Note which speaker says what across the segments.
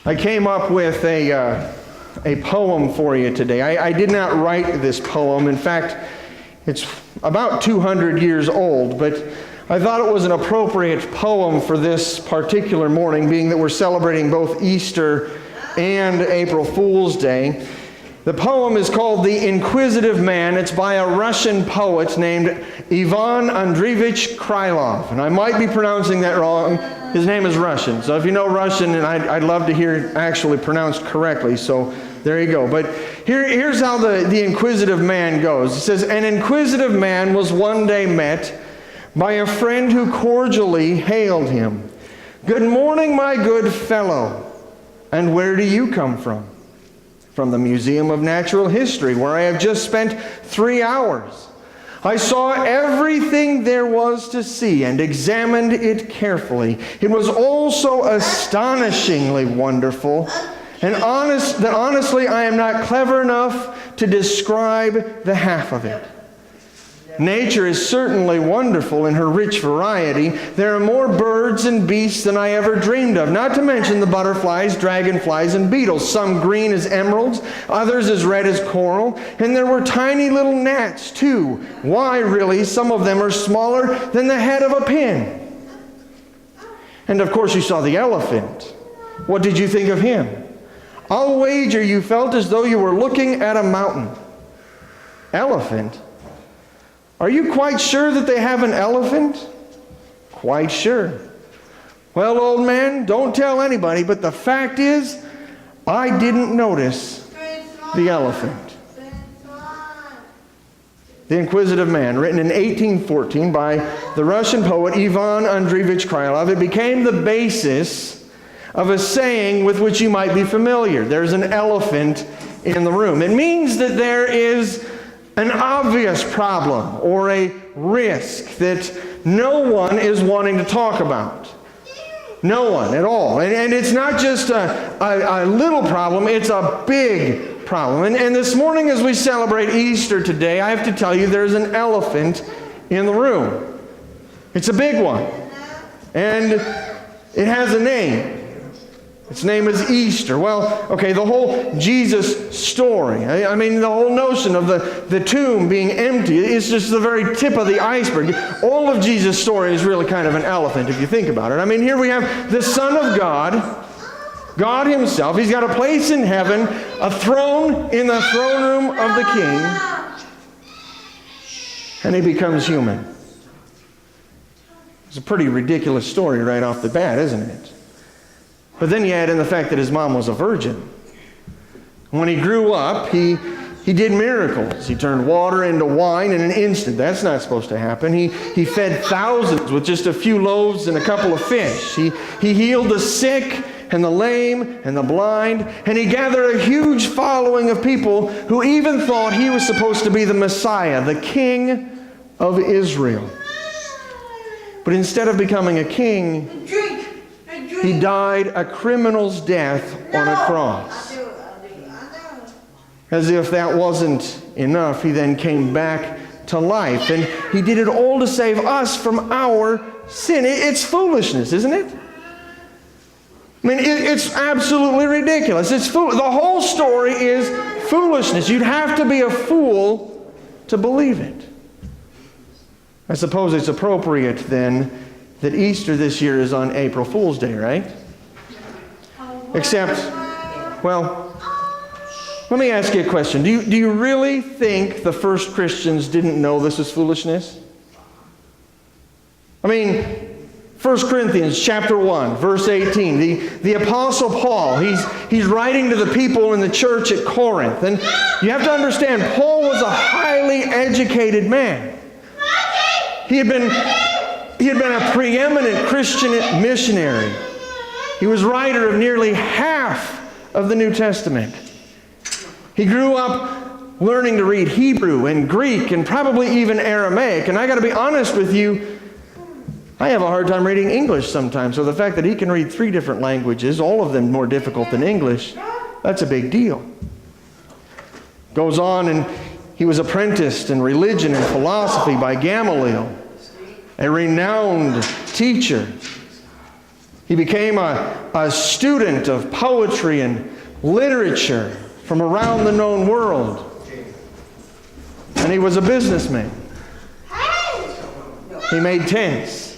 Speaker 1: I came up with a poem for you today. I did not write this poem. In fact, it's about 200 years old, but I thought it was an appropriate poem for this particular morning, being that we're celebrating both Easter and April Fool's Day. The poem is called The Inquisitive Man. It's by a Russian poet named Ivan Andreevich Krylov. And I might be pronouncing that wrong. His name is Russian. So if you know Russian, and I'd love to hear it actually pronounced correctly. So there you go. But here's how the Inquisitive Man goes. It says, an inquisitive man was one day met by a friend who cordially hailed him. Good morning, my good fellow. And where do you come from? From the Museum of Natural History, where I have just spent 3 hours. I saw everything there was to see and examined it carefully. It was all so astonishingly wonderful, and honestly I am not clever enough to describe the half of it. Nature is certainly wonderful in her rich variety. There are more birds and beasts than I ever dreamed of, not to mention the butterflies, dragonflies, and beetles, some green as emeralds, others as red as coral, and there were tiny little gnats too. Why, really, some of them are smaller than the head of a pin. And of course you saw the elephant. What did you think of him? I'll wager you felt as though you were looking at a mountain. Elephant? Are you quite sure that they have an elephant? Quite sure. Well, old man, don't tell anybody, but the fact is, I didn't notice the elephant. The Inquisitive Man, written in 1814 by the Russian poet Ivan Andreevich Krylov. It became the basis of a saying with which you might be familiar. There's an elephant in the room. It means that there is an obvious problem or a risk that no one is wanting to talk about. No one at all. And it's not just a little problem, it's a big problem. And this morning as we celebrate Easter today, I have to tell you there's an elephant in the room. It's a big one. And it has a name. Its name is Easter. Well, okay, the whole Jesus story, I mean, the whole notion of the tomb being empty is just the very tip of the iceberg. All of Jesus' story is really kind of an elephant if you think about it. I mean, here we have the Son of God, God Himself. He's got a place in heaven, a throne in the throne room of the King, and He becomes human. It's a pretty ridiculous story right off the bat, isn't it? But then you add in the fact that His mom was a virgin. When He grew up, He did miracles. He turned water into wine in an instant. That's not supposed to happen. He fed thousands with just a few loaves and a couple of fish. He healed the sick and the lame and the blind. And He gathered a huge following of people who even thought He was supposed to be the Messiah, the King of Israel. But instead of becoming a king, He died a criminal's death on a cross. As if that wasn't enough, He then came back to life. And He did it all to save us from our sin. It's foolishness, isn't it? I mean, it's absolutely ridiculous. The whole story is foolishness. You'd have to be a fool to believe it. I suppose it's appropriate then that Easter this year is on April Fool's Day, right? Except, well, let me ask you a question. Do you really think the first Christians didn't know this was foolishness? I mean, 1 Corinthians chapter 1, verse 18, the Apostle Paul, he's writing to the people in the church at Corinth. And you have to understand, Paul was a highly educated man. He had been a preeminent Christian missionary. He was writer of nearly half of the New Testament. He grew up learning to read Hebrew and Greek and probably even Aramaic. And I got to be honest with you, I have a hard time reading English sometimes. So the fact that he can read 3 different languages, all of them more difficult than English, that's a big deal. Goes on, and he was apprenticed in religion and philosophy by Gamaliel, a renowned teacher. He became a student of poetry and literature from around the known world. And he was a businessman. He made tents.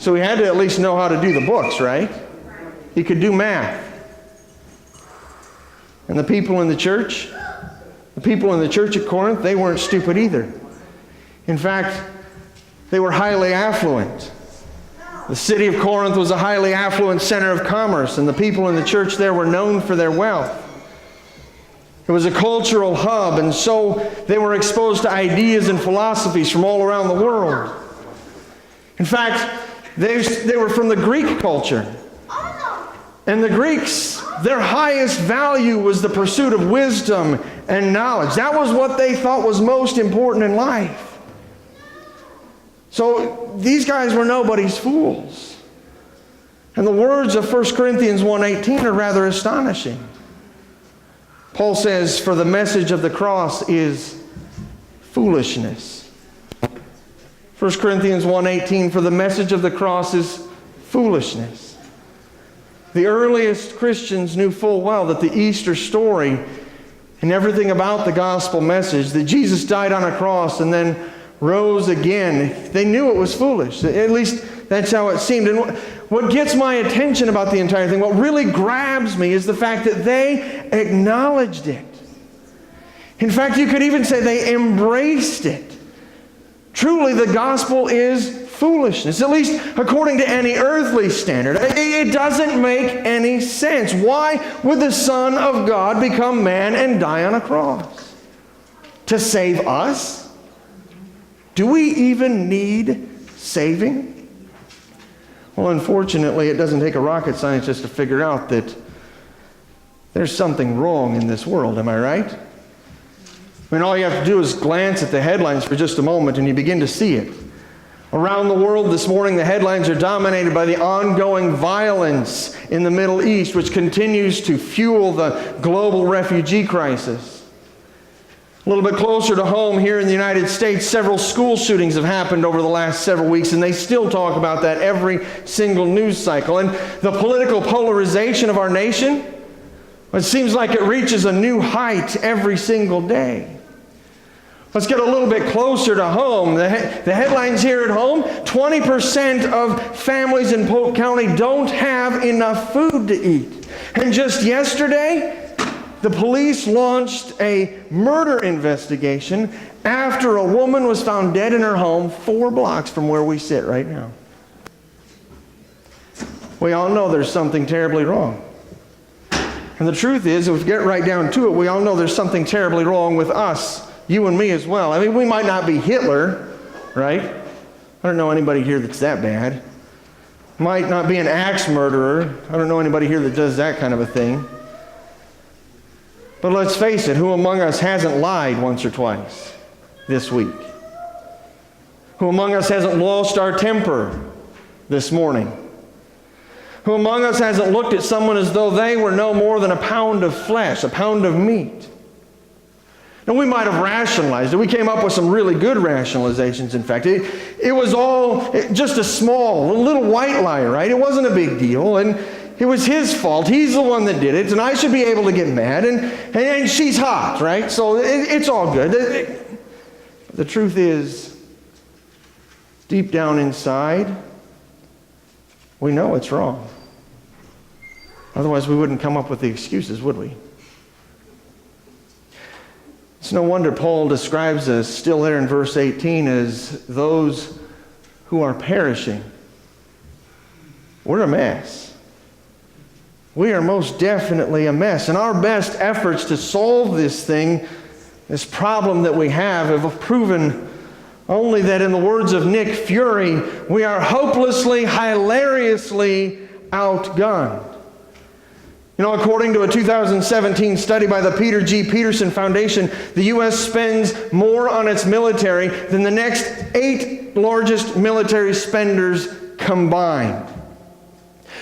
Speaker 1: So he had to at least know how to do the books, right? He could do math. And the people in the church at Corinth, they weren't stupid either. In fact, they were highly affluent. The city of Corinth was a highly affluent center of commerce, and the people in the church there were known for their wealth. It was a cultural hub, and so they were exposed to ideas and philosophies from all around the world. In fact, they were from the Greek culture. And the Greeks, their highest value was the pursuit of wisdom and knowledge. That was what they thought was most important in life. So these guys were nobody's fools. And the words of 1 Corinthians 1:18 are rather astonishing. Paul says, "For the message of the cross is foolishness." 1 Corinthians 1:18, "For the message of the cross is foolishness." The earliest Christians knew full well that the Easter story and everything about the gospel message, that Jesus died on a cross and then rose again, they knew it was foolish. At least that's how it seemed. And what gets my attention about the entire thing, what really grabs me, is the fact that they acknowledged it. In fact, you could even say they embraced it. Truly, the gospel is foolishness, at least according to any earthly standard. It doesn't make any sense. Why would the Son of God become man and die on a cross? To save us? Do we even need saving? Well, unfortunately, it doesn't take a rocket scientist to figure out that there's something wrong in this world. Am I right? I mean, all you have to do is glance at the headlines for just a moment and you begin to see it. Around the world this morning, the headlines are dominated by the ongoing violence in the Middle East, which continues to fuel the global refugee crisis. A little bit closer to home here in the United States, several school shootings have happened over the last several weeks, and they still talk about that every single news cycle. And the political polarization of our nation, it seems like it reaches a new height every single day. Let's get a little bit closer to home. The headlines here at home, 20% of families in Polk County don't have enough food to eat. And just yesterday, the police launched a murder investigation after a woman was found dead in her home 4 blocks from where we sit right now. We all know there's something terribly wrong. And the truth is, if we get right down to it, we all know there's something terribly wrong with us. You and me as well. I mean, we might not be Hitler, right? I don't know anybody here that's that bad. Might not be an axe murderer. I don't know anybody here that does that kind of a thing. But let's face it, who among us hasn't lied once or twice this week? Who among us hasn't lost our temper this morning? Who among us hasn't looked at someone as though they were no more than a pound of flesh, a pound of meat? And we might have rationalized it. We came up with some really good rationalizations, in fact. It was all just a little white lie, right? It wasn't a big deal, and it was his fault. He's the one that did it, and I should be able to get mad, and she's hot, right? So it's all good. The truth is, deep down inside, we know it's wrong. Otherwise, we wouldn't come up with the excuses, would we? It's no wonder Paul describes us, still there in verse 18, as those who are perishing. We're a mess. We are most definitely a mess. And our best efforts to solve this problem that we have proven only that, in the words of Nick Fury, we are hopelessly, hilariously outgunned. You know, according to a 2017 study by the Peter G. Peterson Foundation, the U.S. spends more on its military than the next 8 largest military spenders combined.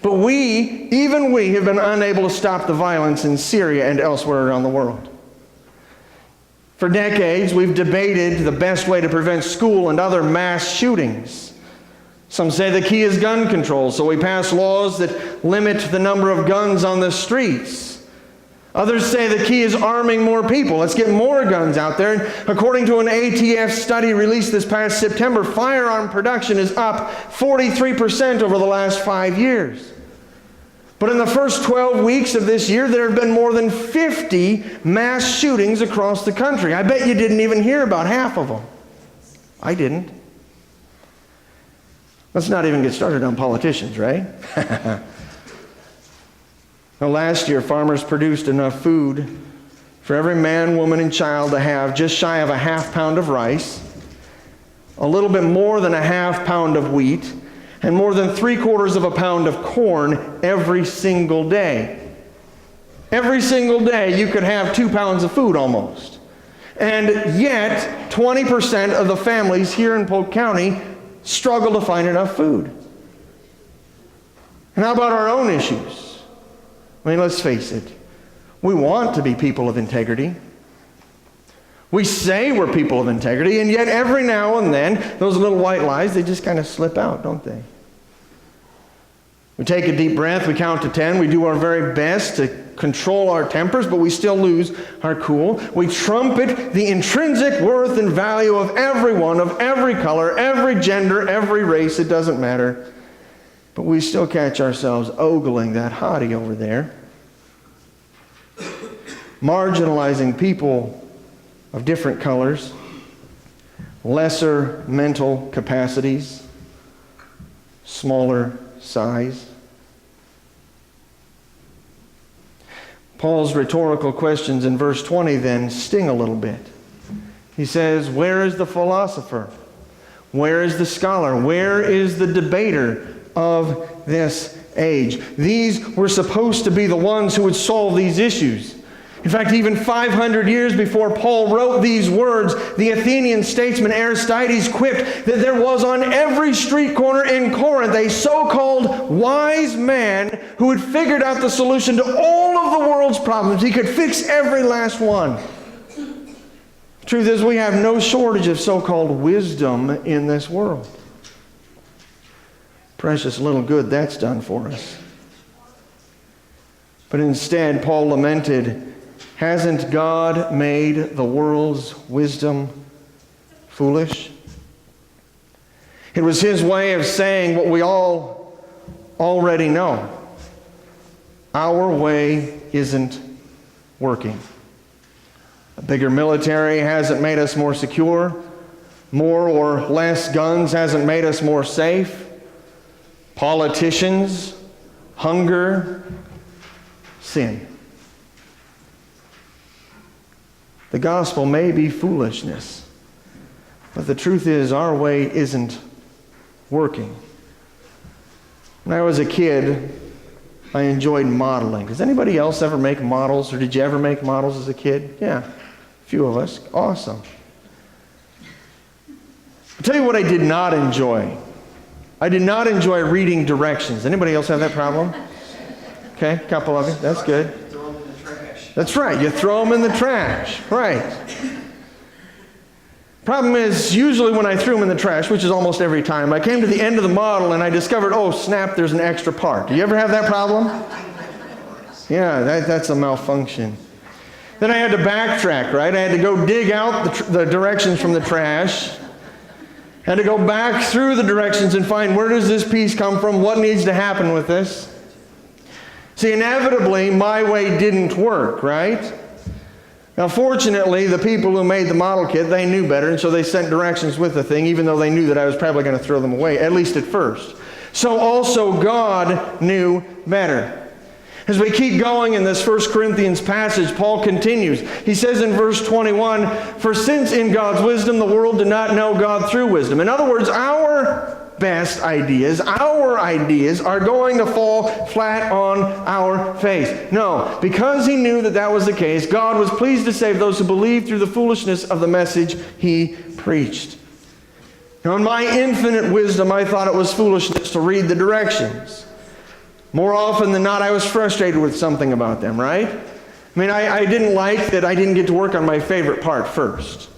Speaker 1: But even we have been unable to stop the violence in Syria and elsewhere around the world. For decades, we've debated the best way to prevent school and other mass shootings. Some say the key is gun control, so we pass laws that limit the number of guns on the streets. Others say the key is arming more people. Let's get more guns out there. And according to an ATF study released this past September, firearm production is up 43% over the last 5 years. But in the first 12 weeks of this year, there have been more than 50 mass shootings across the country. I bet you didn't even hear about half of them. I didn't. Let's not even get started on politicians, right? Now, last year, farmers produced enough food for every man, woman, and child to have just shy of a half pound of rice, a little bit more than a half pound of wheat, and more than 3/4 of a pound of corn every single day. Every single day, you could have 2 pounds of food almost. And yet, 20% of the families here in Polk County struggle to find enough food. And how about our own issues? I mean, let's face it. We want to be people of integrity. We say we're people of integrity, and yet every now and then, those little white lies, they just kind of slip out, don't they? We take a deep breath, we count to 10, we do our very best to control our tempers, but we still lose our cool. We trumpet the intrinsic worth and value of everyone, of every color, every gender, every race, it doesn't matter. But we still catch ourselves ogling that hottie over there, marginalizing people of different colors, lesser mental capacities, smaller size. Paul's rhetorical questions in verse 20 then sting a little bit. He says, where is the philosopher? Where is the scholar? Where is the debater of this age? These were supposed to be the ones who would solve these issues. In fact, even 500 years before Paul wrote these words, the Athenian statesman Aristides quipped that there was on every street corner in Corinth a so-called wise man who had figured out the solution to all of the world's problems. He could fix every last one. The truth is, we have no shortage of so-called wisdom in this world. Precious little good that's done for us. But instead, Paul lamented, hasn't God made the world's wisdom foolish? It was his way of saying what we all already know. Our way isn't working. A bigger military hasn't made us more secure. More or less guns hasn't made us more safe. Politicians, hunger, sin. The gospel may be foolishness, but the truth is our way isn't working. When I was a kid, I enjoyed modeling. Does anybody else ever make models, or did you ever make models as a kid? Yeah, a few of us. Awesome. I'll tell you what I did not enjoy. I did not enjoy reading directions. Anybody else have that problem? Okay, a couple of you. That's good. That's right. You throw them in the trash. Right. Problem is, usually when I threw them in the trash, which is almost every time, I came to the end of the model and I discovered, oh, snap, there's an extra part. Do you ever have that problem? Yeah, that's a malfunction. Then I had to backtrack, right? I had to go dig out the directions from the trash. I had to go back through the directions and find, where does this piece come from? What needs to happen with this? See, inevitably, my way didn't work, right? Now, fortunately, the people who made the model kit, they knew better, and so they sent directions with the thing, even though they knew that I was probably going to throw them away, at least at first. So also God knew better. As we keep going in this 1 Corinthians passage, Paul continues. He says in verse 21, for since in God's wisdom the world did not know God through wisdom. In other words, our best ideas, our ideas are going to fall flat on our face. No, because he knew that was the case, God was pleased to save those who believe through the foolishness of the message he preached. Now, in my infinite wisdom, I thought it was foolishness to read the directions. More often than not, I was frustrated with something about them, right? I mean, I didn't like that I didn't get to work on my favorite part first.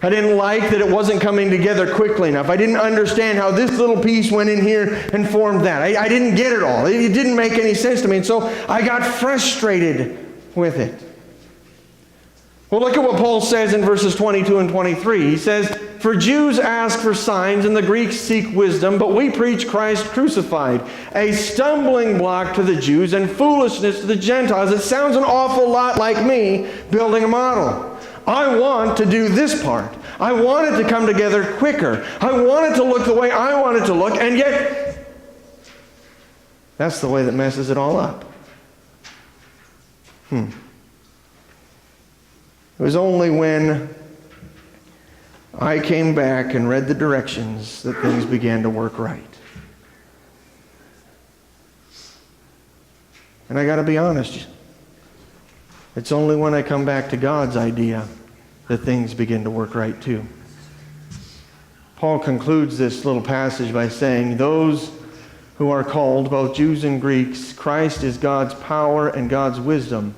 Speaker 1: I didn't like that it wasn't coming together quickly enough. I didn't understand how this little piece went in here and formed that. I didn't get it all. It didn't make any sense to me. And so I got frustrated with it. Well, look at what Paul says in verses 22 and 23. He says, "For Jews ask for signs and the Greeks seek wisdom, but we preach Christ crucified, a stumbling block to the Jews and foolishness to the Gentiles." It sounds an awful lot like me building a model. I want to do this part. I want it to come together quicker. I want it to look the way I want it to look, and yet that's the way that messes it all up. It was only when I came back and read the directions that things began to work right. And I got to be honest, it's only when I come back to God's idea that things begin to work right too. Paul concludes this little passage by saying, "Those who are called, both Jews and Greeks, Christ is God's power and God's wisdom,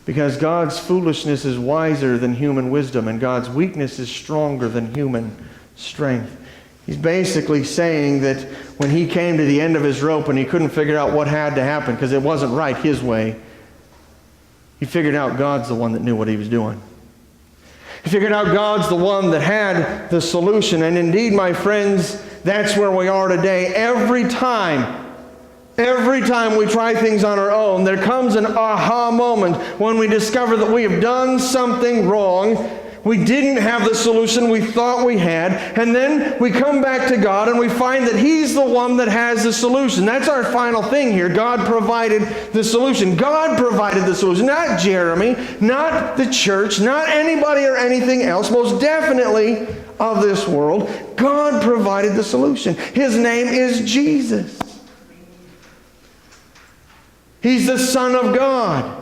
Speaker 1: because God's foolishness is wiser than human wisdom, and God's weakness is stronger than human strength." He's basically saying that when he came to the end of his rope and he couldn't figure out what had to happen because it wasn't right his way, he figured out God's the one that knew what he was doing. He figured out God's the one that had the solution. And indeed, my friends, that's where we are today. Every time we try things on our own, there comes an aha moment when we discover that we have done something wrong. We didn't have the solution we thought we had. And then we come back to God and we find that He's the one that has the solution. That's our final thing here. God provided the solution. God provided the solution. Not Jeremy, not the church, not anybody or anything else. Most definitely of this world. God provided the solution. His name is Jesus. He's the Son of God,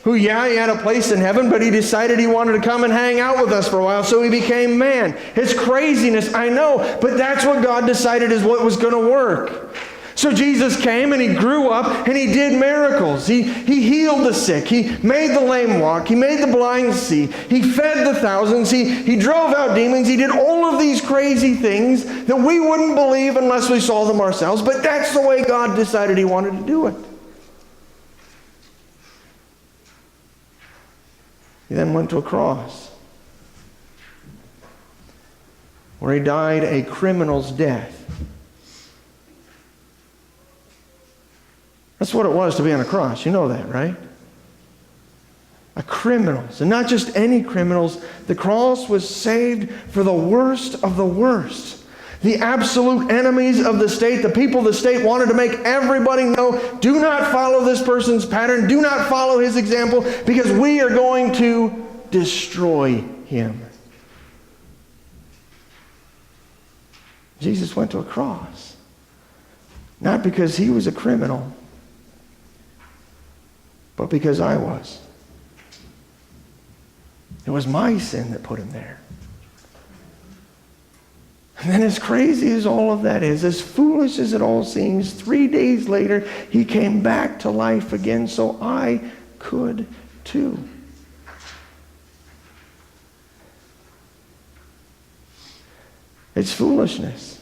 Speaker 1: who, he had a place in heaven, but he decided he wanted to come and hang out with us for a while, so he became man. It's craziness, I know, but that's what God decided is what was going to work. So Jesus came and he grew up and he did miracles. He healed the sick. He made the lame walk. He made the blind see. He fed the thousands. He drove out demons. He did all of these crazy things that we wouldn't believe unless we saw them ourselves, but that's the way God decided he wanted to do it. He then went to a cross where he died a criminal's death. That's what it was to be on a cross. You know that, right? A criminals. And not just any criminals. The cross was saved for the worst of the worst. The absolute enemies of the state, the people of the state wanted to make everybody know, do not follow this person's pattern, do not follow his example, because we are going to destroy him. Jesus went to a cross, not because he was a criminal, but because I was. It was my sin that put him there. And then, as crazy as all of that is, as foolish as it all seems, 3 days later, he came back to life again, so I could too. It's foolishness.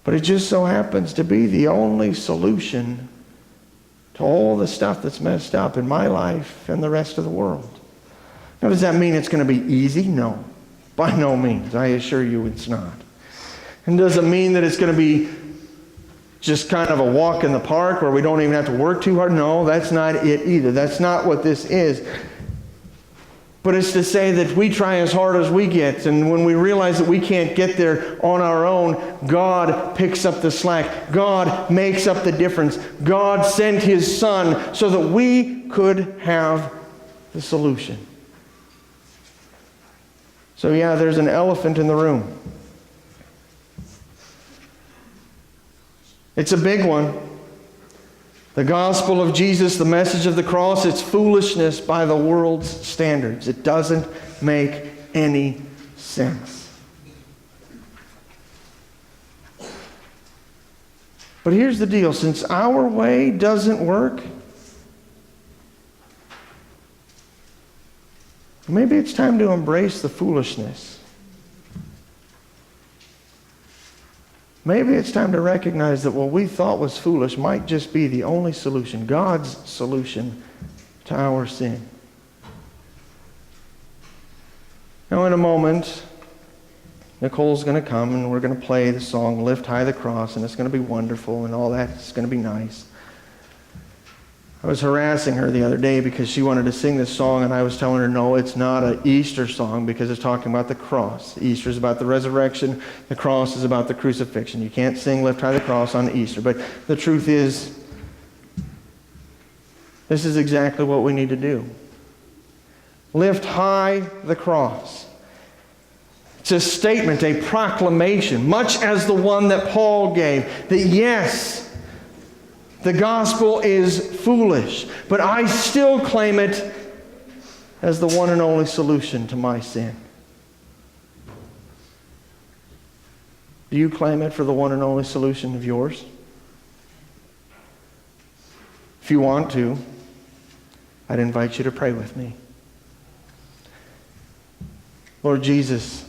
Speaker 1: But it just so happens to be the only solution to all the stuff that's messed up in my life and the rest of the world. Now, does that mean it's going to be easy? No. By no means. I assure you it's not. And does it mean that it's going to be just kind of a walk in the park where we don't even have to work too hard? No, that's not it either. That's not what this is. But it's to say that we try as hard as we get, and when we realize that we can't get there on our own, God picks up the slack. God makes up the difference. God sent His Son so that we could have the solution. So yeah, there's an elephant in the room. It's a big one. The gospel of Jesus, the message of the cross, it's foolishness by the world's standards. It doesn't make any sense. But here's the deal. Since our way doesn't work, Maybe it's time to embrace the foolishness. Maybe it's time to recognize that what we thought was foolish might just be the only solution, God's solution to our sin. Now, in a moment, Nicole's going to come and we're going to play the song, Lift High the Cross, and it's going to be wonderful and all that. It's going to be nice. I was harassing her the other day because she wanted to sing this song, and I was telling her, no, it's not an Easter song because it's talking about the cross. Easter is about the resurrection. The cross is about the crucifixion. You can't sing Lift High the Cross on Easter. But the truth is, this is exactly what we need to do. Lift high the cross. It's a statement, a proclamation, much as the one that Paul gave, that yes, the gospel is foolish, but I still claim it as the one and only solution to my sin. Do you claim it for the one and only solution of yours? If you want to, I'd invite you to pray with me. Lord Jesus,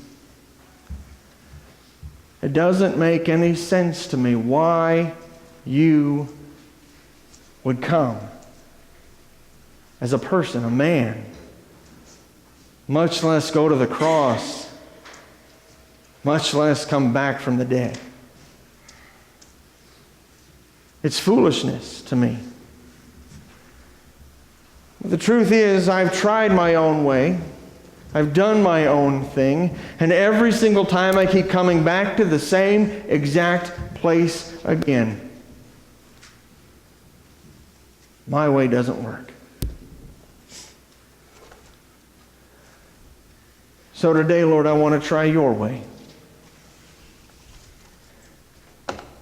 Speaker 1: it doesn't make any sense to me why you would come as a person, a man, much less go to the cross, much less come back from the dead. It's foolishness to me. The truth is, I've tried my own way. I've done my own thing, and every single time I keep coming back to the same exact place again. My way doesn't work. So today, Lord, I want to try your way.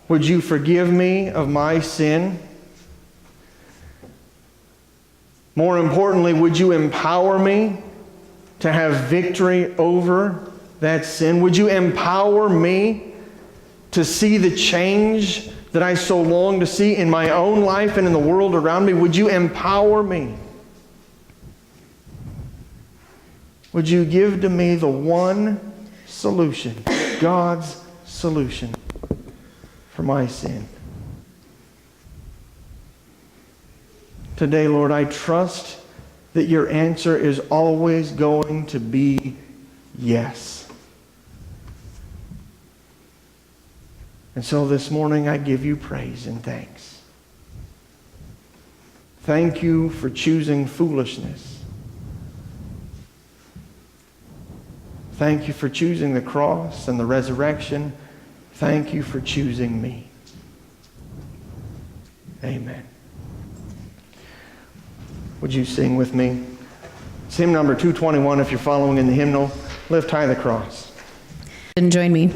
Speaker 1: Would you forgive me of my sin? More importantly, would you empower me to have victory over that sin? Would you empower me to see the change that I so long to see in my own life and in the world around me? Would you empower me? Would you give to me the one solution, God's solution for my sin? Today, Lord, I trust that your answer is always going to be yes. And so this morning I give you praise and thanks. Thank you for choosing foolishness. Thank you for choosing the cross and the resurrection. Thank you for choosing me. Amen. Would you sing with me? It's hymn number 221 if you're following in the hymnal. Lift high the cross.
Speaker 2: And join me.